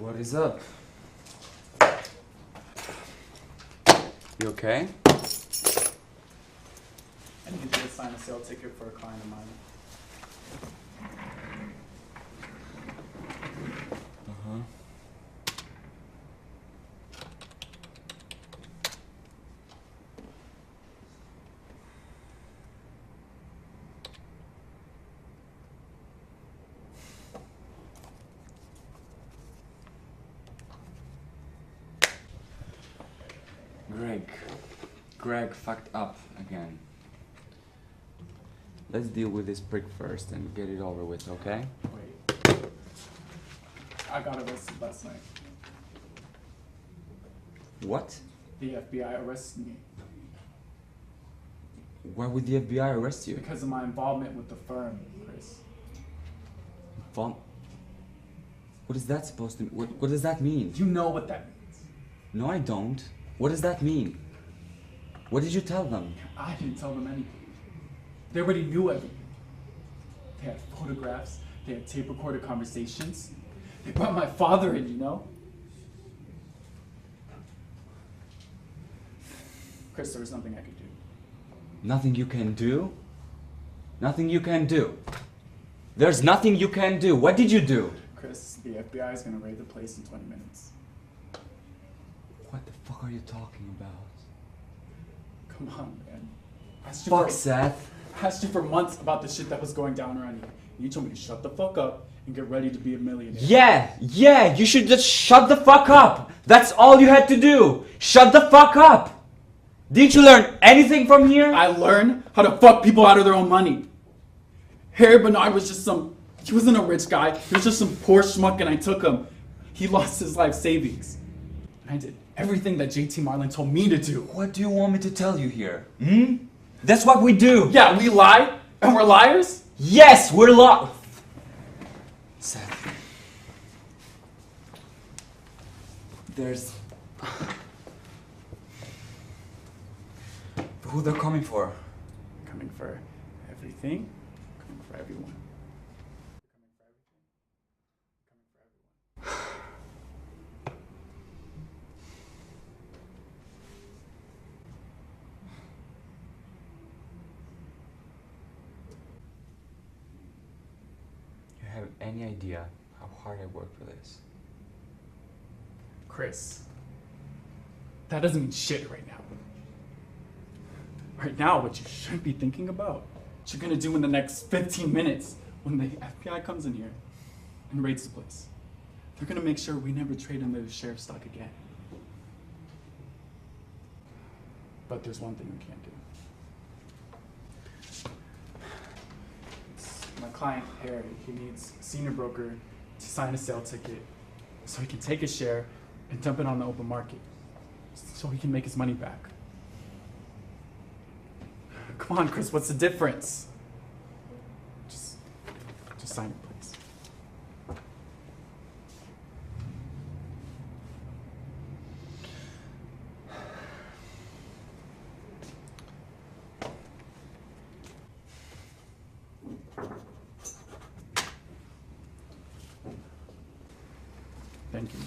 What is up? You okay? I need you to sign a sale ticket for a client of mine. Uh-huh. Greg fucked up again. Let's deal with this prick first and get it over with, okay? Wait. I got arrested last night. What? The FBI arrested me Why would the FBI arrest you? because of my involvement with the firm, Chris. What is that supposed to mean? What does that mean? You know what that means. No, I don't. What does that mean? What did you tell them? I didn't tell them anything. They already knew everything. They had photographs, they had tape recorded conversations. They brought my father in, you know? Chris, there was nothing I could do. Nothing you can do? Nothing you can do. There's nothing you can do. What did you do? Chris, the FBI is gonna raid the place in 20 minutes. What the fuck are you talking about? Come on, man. Fuck, Seth. I asked you for months about the shit that was going down around you. And you told me to shut the fuck up and get ready to be a millionaire. Yeah, you should just shut the fuck up. That's all you had to do. Shut the fuck up. Didn't you learn anything from here? I learned how to fuck people out of their own money. Harry Bernard was just he wasn't a rich guy. He was just some poor schmuck and I took him. He lost his life savings. And I did everything that JT Marlin told me to do. What do you want me to tell you here? That's what we do. Yeah, we lie and we're liars? Yes, we're Seth. There's... Who they're coming for? Coming for everything, coming for everyone. You have any idea how hard I worked for this? Chris, that doesn't mean shit right now. Right now, what you should be thinking about, what you're gonna do in the next 15 minutes when the FBI comes in here and raids the place. They're gonna make sure we never trade in the sheriff's stock again. But there's one thing we can't do. It's my client, Harry, he needs a senior broker to sign a sale ticket so he can take his share and dump it on the open market so he can make his money back. Come on, Chris, what's the difference? Just sign it, please. Thank you.